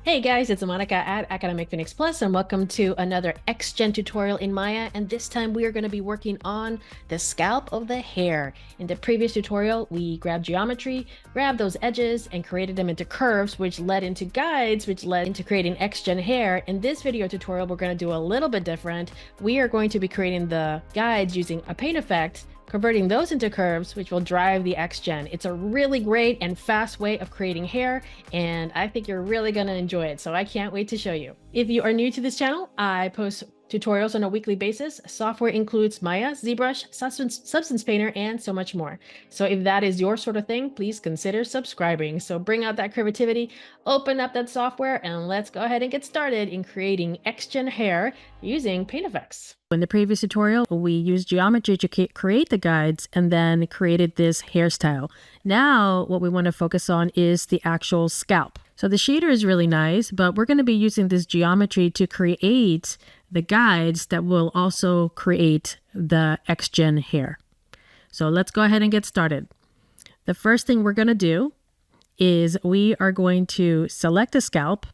Hey guys, it's Monica at Academic Phoenix Plus, and welcome to another xGen tutorial in Maya. And this time we are going to be working on the scalp of the hair. In the previous tutorial, we grabbed geometry, grabbed those edges, and created them into curves, which led into guides, which led into creating xGen hair. In this video tutorial, we're going to do a little bit different. We are going to be creating the guides using a paint effect, converting those into curves, which will drive the xGen. It's a really great and fast way of creating hair, and I think you're really going to enjoy it, so I can't wait to show you. If you are new to this channel, I post tutorials on a weekly basis. Software includes Maya, ZBrush, Substance Painter, and so much more. So if that is your sort of thing, please consider subscribing. So bring out that creativity, open up that software, and let's go ahead and get started in creating xGen hair using paint effects. In the previous tutorial, we used geometry to create the guides and then created this hairstyle. Now, what we want to focus on is the actual scalp. So the shader is really nice, but we're going to be using this geometry to create the guides that will also create the xGen hair. So let's go ahead and get started. The first thing we're going to do is we are going to select a scalp,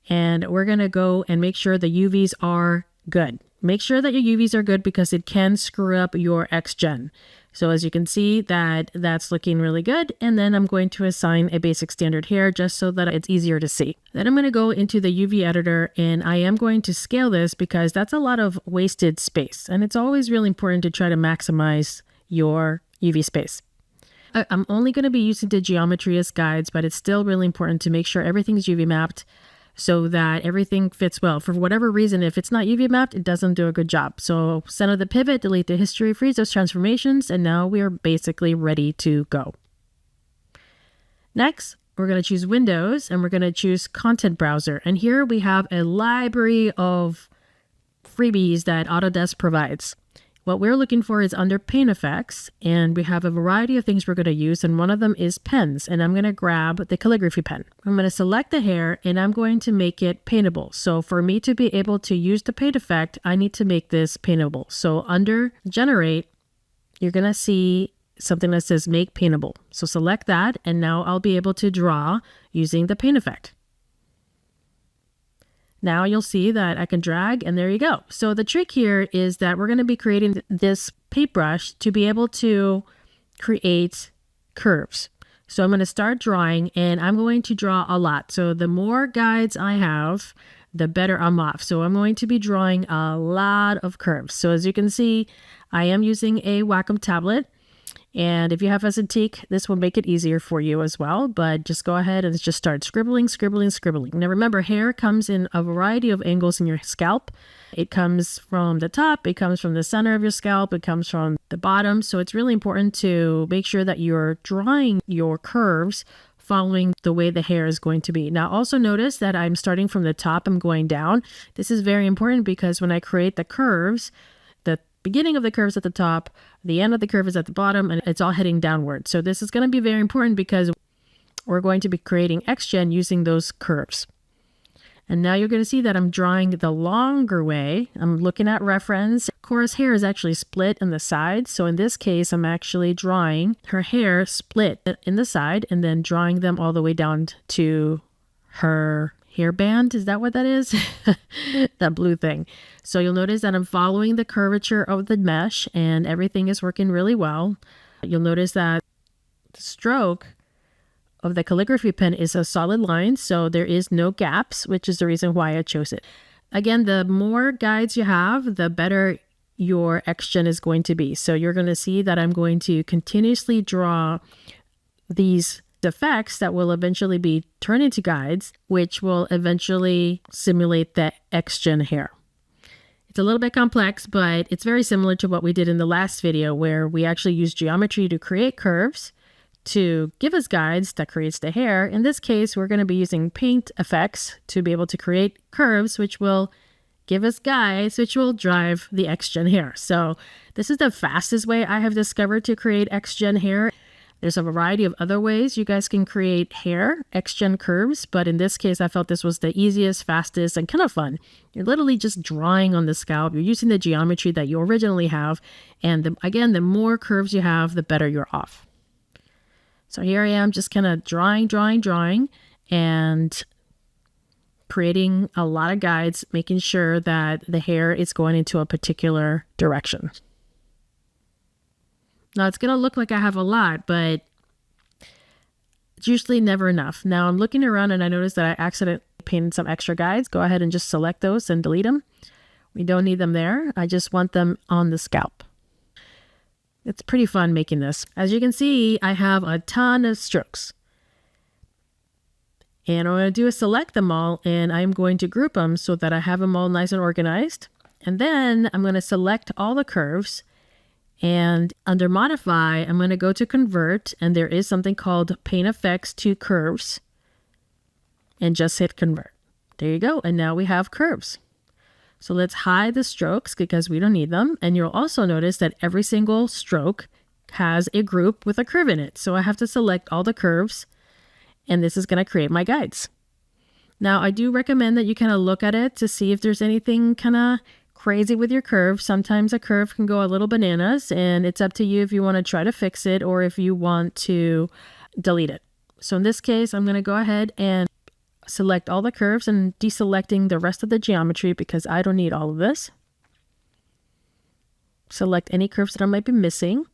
and we're going to go and make sure the UVs are good. Make sure that your UVs are good because it can screw up your xGen. So as you can see that's looking really good. And then I'm going to assign a basic standard hair just so that it's easier to see. Then I'm going to go into the UV editor, and I am going to scale this because that's a lot of wasted space. And it's always really important to try to maximize your UV space. I'm only going to be using the geometry as guides, but it's still really important to make sure everything's UV mapped so that everything fits well. For whatever reason, if it's not UV mapped, it doesn't do a good job. So center the pivot, delete the history, freeze those transformations, and now we are basically ready to go. Next, we're going to choose Windows, and we're going to choose Content Browser. And here we have a library of freebies that Autodesk provides. What we're looking for is under Paint Effects, and we have a variety of things we're going to use, and one of them is pens, and I'm going to grab the calligraphy pen. I'm going to select the hair, and I'm going to make it paintable. So for me to be able to use the paint effect, I need to make this paintable. So under Generate, you're going to see something that says Make Paintable. So select that, and now I'll be able to draw using the paint effect. Now you'll see that I can drag, and there you go. So the trick here is that we're going to be creating this paintbrush to be able to create curves. So I'm going to start drawing, and I'm going to draw a lot. So the more guides I have, the better I'm off. So I'm going to be drawing a lot of curves. So as you can see, I am using a Wacom tablet. And if you have a Cintiq, this will make it easier for you as well. But just go ahead and just start scribbling, scribbling, scribbling. Now remember, hair comes in a variety of angles in your scalp. It comes from the top, it comes from the center of your scalp, it comes from the bottom. So it's really important to make sure that you're drawing your curves following the way the hair is going to be. Now also notice that I'm starting from the top, I'm going down. This is very important because when I create the curves, the beginning of the curve is at the top, the end of the curve is at the bottom, and it's all heading downward. So this is going to be very important because we're going to be creating xGen using those curves. And now you're going to see that I'm drawing the longer way. I'm looking at reference. Cora's hair is actually split in the sides. So in this case, I'm actually drawing her hair split in the side and then drawing them all the way down to her hairband. Is that what that is? That blue thing. So you'll notice that I'm following the curvature of the mesh and everything is working really well. You'll notice that the stroke of the calligraphy pen is a solid line, so there is no gaps, which is the reason why I chose it. Again, the more guides you have, the better your xGen is going to be. So you're going to see that I'm going to continuously draw these effects that will eventually be turned into guides, which will eventually simulate the xGen hair. It's a little bit complex, but it's very similar to what we did in the last video where we actually used geometry to create curves to give us guides that creates the hair. In this case, we're going to be using paint effects to be able to create curves, which will give us guides, which will drive the xGen hair. So this is the fastest way I have discovered to create xGen hair. There's a variety of other ways you guys can create hair, xGen curves, but in this case, I felt this was the easiest, fastest, and kind of fun. You're literally just drawing on the scalp. You're using the geometry that you originally have. And again, the more curves you have, the better you're off. So here I am just kind of drawing, and creating a lot of guides, making sure that the hair is going into a particular direction. Now it's going to look like I have a lot, but it's usually never enough. Now I'm looking around and I noticed that I accidentally painted some extra guides. Go ahead and just select those and delete them. We don't need them there. I just want them on the scalp. It's pretty fun making this. As you can see, I have a ton of strokes. And what I'm going to do is select them all, and I'm going to group them so that I have them all nice and organized. And then I'm going to select all the curves, and under modify, I'm going to go to convert, and there is something called paint effects to curves, and just hit convert. There you go. And now we have curves. So let's hide the strokes because we don't need them. And you'll also notice that every single stroke has a group with a curve in it. So I have to select all the curves, and this is going to create my guides. Now, I do recommend that you kind of look at it to see if there's anything kind of crazy with your curve. Sometimes a curve can go a little bananas, and it's up to you if you want to try to fix it or if you want to delete it. So in this case, I'm going to go ahead and select all the curves and deselecting the rest of the geometry because I don't need all of this. Select any curves that I might be missing.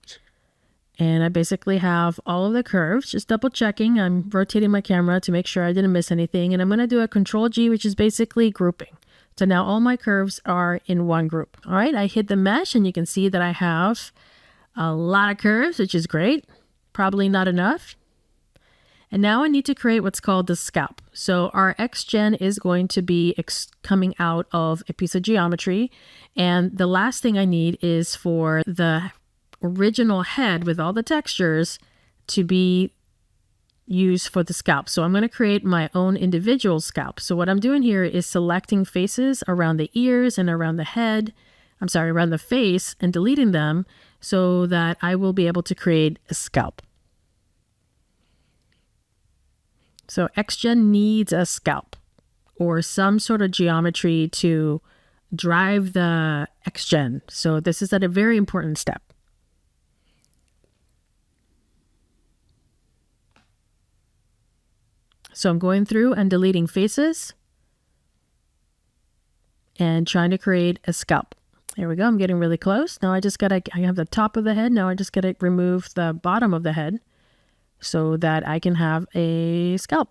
And I basically have all of the curves, just double checking. I'm rotating my camera to make sure I didn't miss anything. And I'm going to do a Control G, which is basically grouping. So now all my curves are in one group. All right, I hit the mesh and you can see that I have a lot of curves, which is great. Probably not enough. And now I need to create what's called the scalp. So our xGen is going to be coming out of a piece of geometry. And the last thing I need is for the original head with all the textures to be used for the scalp. So I'm going to create my own individual scalp. So what I'm doing here is selecting faces around the ears and around the head. I'm sorry, around the face, and deleting them so that I will be able to create a scalp. So xGen needs a scalp or some sort of geometry to drive the xGen. So this is a very important step. So I'm going through and deleting faces and trying to create a scalp. There we go. I'm getting really close. Now I have the top of the head. Now I just got to remove the bottom of the head so that I can have a scalp.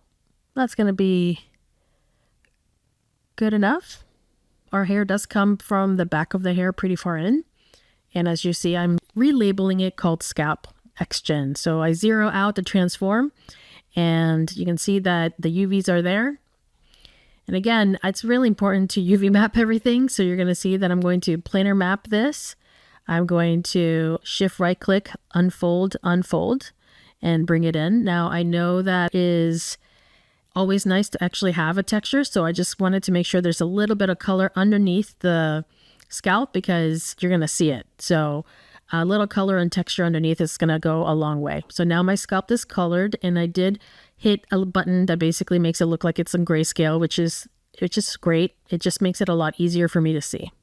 That's going to be good enough. Our hair does come from the back of the hair pretty far in. And as you see, I'm relabeling it called Scalp xGen. So I zero out the transform. And you can see that the UVs are there. And again, it's really important to UV map everything. So you're going to see that I'm going to planar map this. I'm going to shift right click, unfold, and bring it in. Now I know that is always nice to actually have a texture. So I just wanted to make sure there's a little bit of color underneath the scalp because you're going to see it. So a little color and texture underneath is going to go a long way. So now my scalp is colored, and I did hit a button that basically makes it look like it's in grayscale, which is great. It just makes it a lot easier for me to see.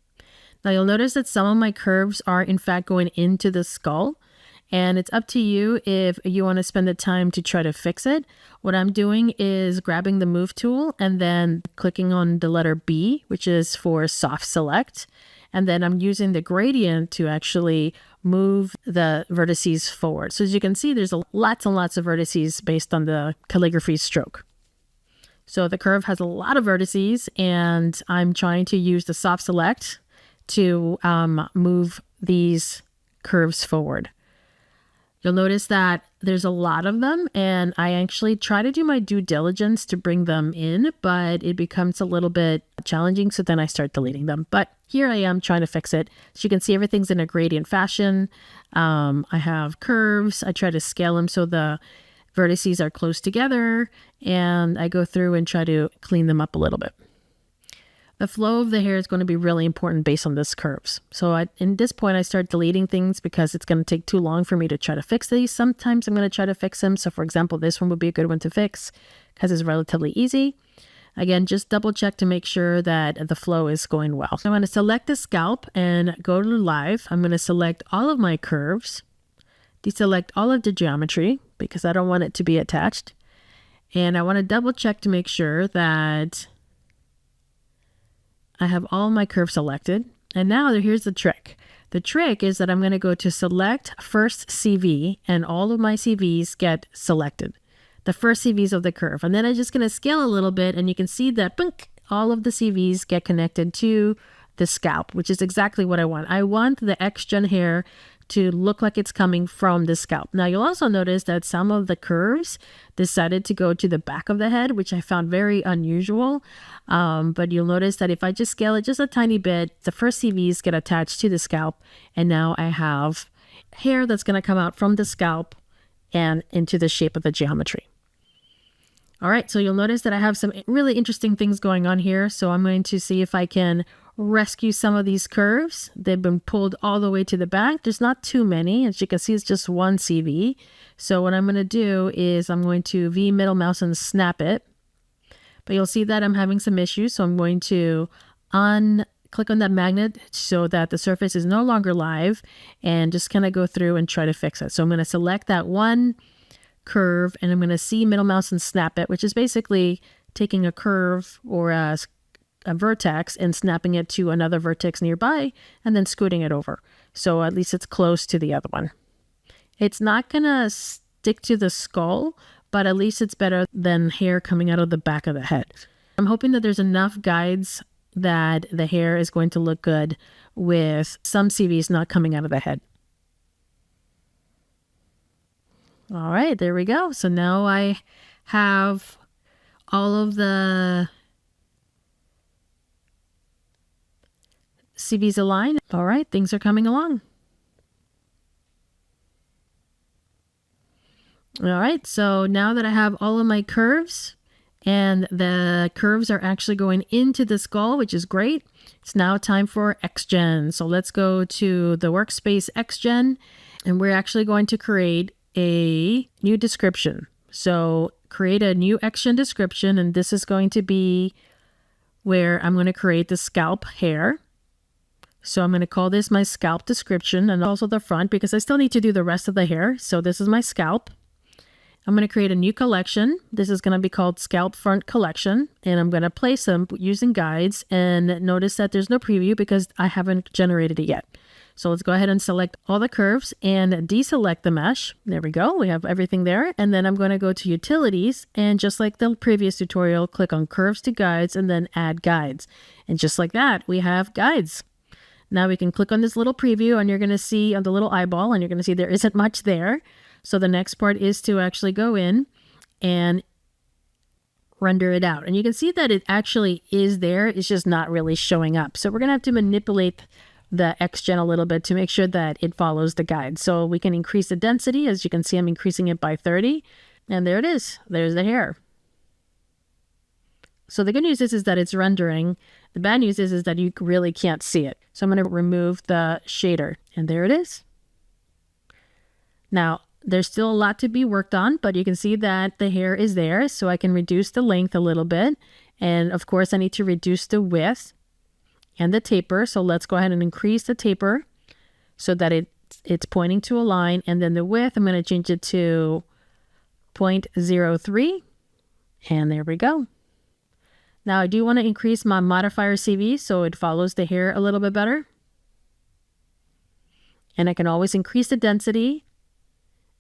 Now you'll notice that some of my curves are in fact going into the skull, and it's up to you if you want to spend the time to try to fix it. What I'm doing is grabbing the move tool and then clicking on the letter B, which is for soft select. And then I'm using the gradient to actually move the vertices forward. So as you can see, there's lots and lots of vertices based on the calligraphy stroke. So the curve has a lot of vertices, and I'm trying to use the soft select to move these curves forward. You'll notice that there's a lot of them, and I actually try to do my due diligence to bring them in, but it becomes a little bit challenging, so then I start deleting them. But here I am trying to fix it. So you can see everything's in a gradient fashion. I have curves. I try to scale them so the vertices are close together, and I go through and try to clean them up a little bit. The flow of the hair is going to be really important based on this curves. So in this point, I start deleting things because it's going to take too long for me to try to fix these. Sometimes I'm going to try to fix them. So for example, this one would be a good one to fix because it's relatively easy. Again, just double check to make sure that the flow is going well. So I'm going to select the scalp and go to live. I'm going to select all of my curves, deselect all of the geometry because I don't want it to be attached. And I want to double check to make sure that I have all my curves selected. And now here's the trick. The trick is that I'm going to go to select first CV, and all of my CVs get selected. The first CVs of the curve. And then I'm just going to scale a little bit, and you can see that boink, all of the CVs get connected to the scalp, which is exactly what I want. I want the xGen hair to look like it's coming from the scalp. Now you'll also notice that some of the curves decided to go to the back of the head, which I found very unusual. But you'll notice that if I just scale it just a tiny bit, the first CVs get attached to the scalp, and now I have hair that's going to come out from the scalp and into the shape of the geometry. All right, so you'll notice that I have some really interesting things going on here. So I'm going to see if I can rescue some of these curves. They've been pulled all the way to the back. There's not too many. As you can see, it's just one CV. So what I'm going to do is I'm going to V middle mouse and snap it. But you'll see that I'm having some issues. So I'm going to click on that magnet so that the surface is no longer live, and just kind of go through and try to fix it. So I'm going to select that one curve, and I'm going to C middle mouse and snap it, which is basically taking a curve or a vertex and snapping it to another vertex nearby and then scooting it over. So at least it's close to the other one. It's not going to stick to the skull, but at least it's better than hair coming out of the back of the head. I'm hoping that there's enough guides that the hair is going to look good with some CVs not coming out of the head. All right, there we go. So now I have all of the CVs aligned. All right, things are coming along. All right, so now that I have all of my curves, and the curves are actually going into the skull, which is great, it's now time for xGen. So let's go to the workspace xGen, and we're actually going to create a new description. So create a new xGen description, and this is going to be where I'm going to create the scalp hair. So I'm going to call this my scalp description, and also the front, because I still need to do the rest of the hair. So this is my scalp. I'm going to create a new collection. This is going to be called Scalp Front Collection, and I'm going to place them using guides, and notice that there's no preview because I haven't generated it yet. So let's go ahead and select all the curves and deselect the mesh. There we go. We have everything there. And then I'm going to go to Utilities, and just like the previous tutorial, click on Curves to Guides and then Add Guides. And just like that, we have guides. Now we can click on this little preview, and you're going to see on the little eyeball, and you're going to see there isn't much there. So the next part is to actually go in and render it out. And you can see that it actually is there. It's just not really showing up. So we're going to have to manipulate the xGen a little bit to make sure that it follows the guide. So we can increase the density. As you can see, I'm increasing it by 30. And there it is. There's the hair. So the good news is that it's rendering. The bad news is that you really can't see it. So I'm going to remove the shader. And there it is. Now, there's still a lot to be worked on, but you can see that the hair is there, so I can reduce the length a little bit. And of course, I need to reduce the width and the taper. So let's go ahead and increase the taper so that it's pointing to a line. And then the width, I'm going to change it to 0.03. And there we go. Now I do want to increase my modifier CV so it follows the hair a little bit better. And I can always increase the density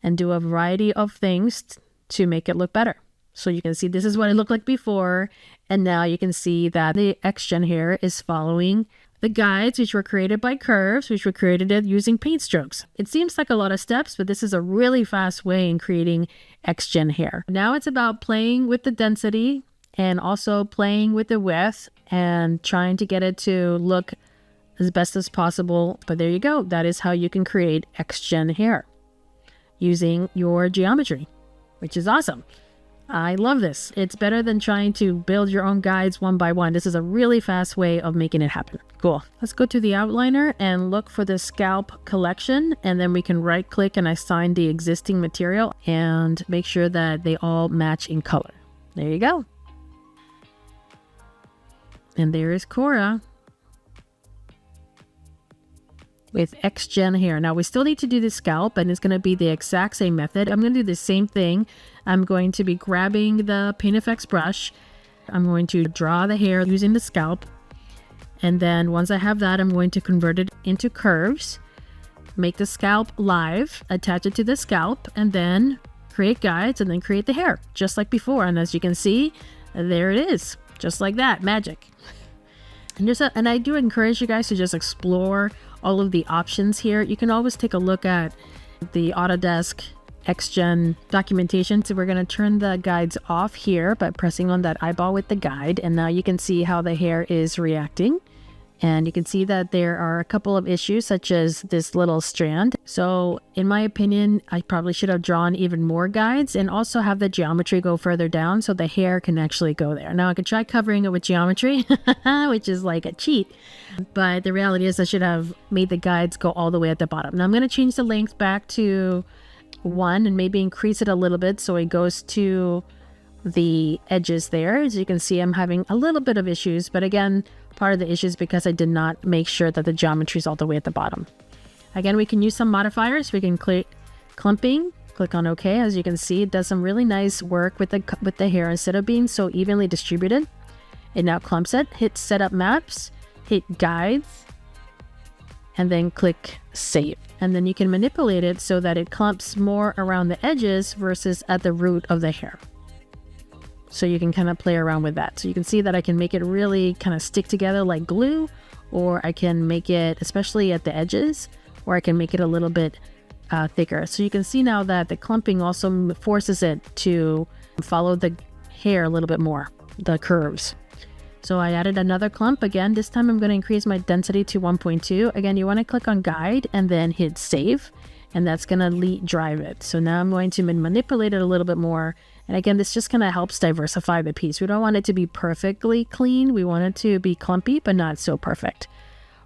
and do a variety of things to make it look better. So you can see this is what it looked like before, and now you can see that the xGen hair is following the guides, which were created by curves, which were created using paint strokes. It seems like a lot of steps, but this is a really fast way in creating xGen hair. Now it's about playing with the density and also playing with the width and trying to get it to look as best as possible. But there you go. That is how you can create xGen hair using your geometry, which is awesome. I love this. It's better than trying to build your own guides one by one. This is a really fast way of making it happen. Cool. Let's go to the outliner and look for the scalp collection, and then we can right click and assign the existing material and make sure that they all match in color. There you go. And there is Cora with xGen hair. Now we still need to do the scalp, and it's going to be the exact same method. I'm going to do the same thing. I'm going to be grabbing the Paint Effects brush. I'm going to draw the hair using the scalp, And then once I have that, I'm going to convert it into curves, make the scalp live, attach it to the scalp, and then create guides and then create the hair just like before. And as you can see, there it is, just like that, magic. And I do encourage you guys to just explore all of the options here. You can always take a look at the Autodesk xGen documentation. So we're going to turn the guides off here by pressing on that eyeball with the guide. And now you can see how the hair is reacting. And you can see that there are a couple of issues, such as this little strand. So in my opinion, I probably should have drawn even more guides and also have the geometry go further down so the hair can actually go there. Now I could try covering it with geometry, which is like a cheat. But the reality is I should have made the guides go all the way at the bottom. Now I'm going to change the length back to 1 and maybe increase it a little bit so it goes to the edges there. As you can see, I'm having a little bit of issues, but again, part of the issue is because I did not make sure that the geometry is all the way at the bottom. Again, we can use some modifiers. We can click clumping, click on OK. As you can see, it does some really nice work with the hair. Instead of being so evenly distributed, it now clumps it. Hit setup maps, hit guides, and then click save. And then you can manipulate it so that it clumps more around the edges versus at the root of the hair. So you can kind of play around with that. So you can see that I can make it really kind of stick together like glue, or I can make it, especially at the edges, or I can make it a little bit thicker. So you can see now that the clumping also forces it to follow the hair a little bit more, the curves. So I added another clump. Again, this time I'm going to increase my density to 1.2. Again, you want to click on guide and then hit save, and that's going to drive it. So now I'm going to manipulate it a little bit more. And again, this just kind of helps diversify the piece. We don't want it to be perfectly clean. We want it to be clumpy, but not so perfect.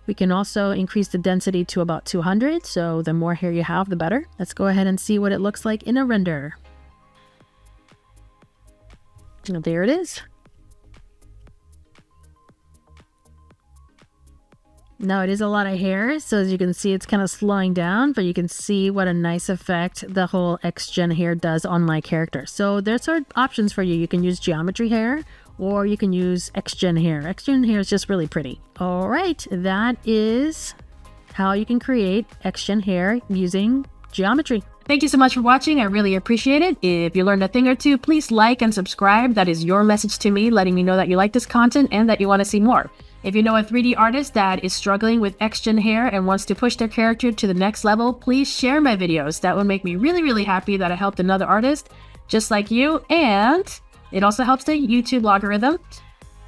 We can also increase the density to about 200. So the more hair you have, the better. Let's go ahead and see what it looks like in a render. And there it is. Now it is a lot of hair, so as you can see, it's kind of slowing down, but you can see what a nice effect the whole xGen hair does on my character. So there's our options for you. You can use geometry hair, or you can use xGen hair. xGen hair is just really pretty. All right, that is how you can create xGen hair using geometry. Thank you so much for watching. I really appreciate it. If you learned a thing or two, please like and subscribe. That is your message to me, letting me know that you like this content and that you want to see more. If you know a 3D artist that is struggling with xGen hair and wants to push their character to the next level, please share my videos. That would make me really, really happy that I helped another artist just like you. And it also helps the YouTube algorithm,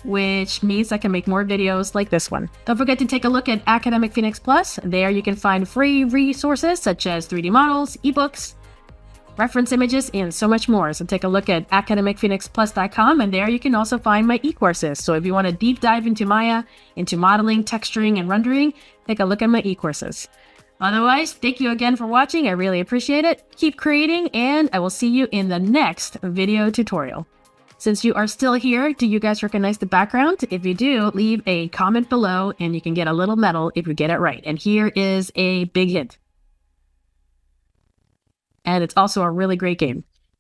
which means I can make more videos like this one. Don't forget to take a look at Academic Phoenix Plus. There you can find free resources such as 3D models, ebooks, reference images, and so much more. So take a look at academicphoenixplus.com, and there you can also find my e-courses. So if you want to deep dive into Maya, into modeling, texturing, and rendering, take a look at my e-courses. Otherwise, thank you again for watching. I really appreciate it. Keep creating, and I will see you in the next video tutorial. Since you are still here, do you guys recognize the background? If you do, leave a comment below, and you can get a little medal if you get it right. And here is a big hint. And it's also a really great game.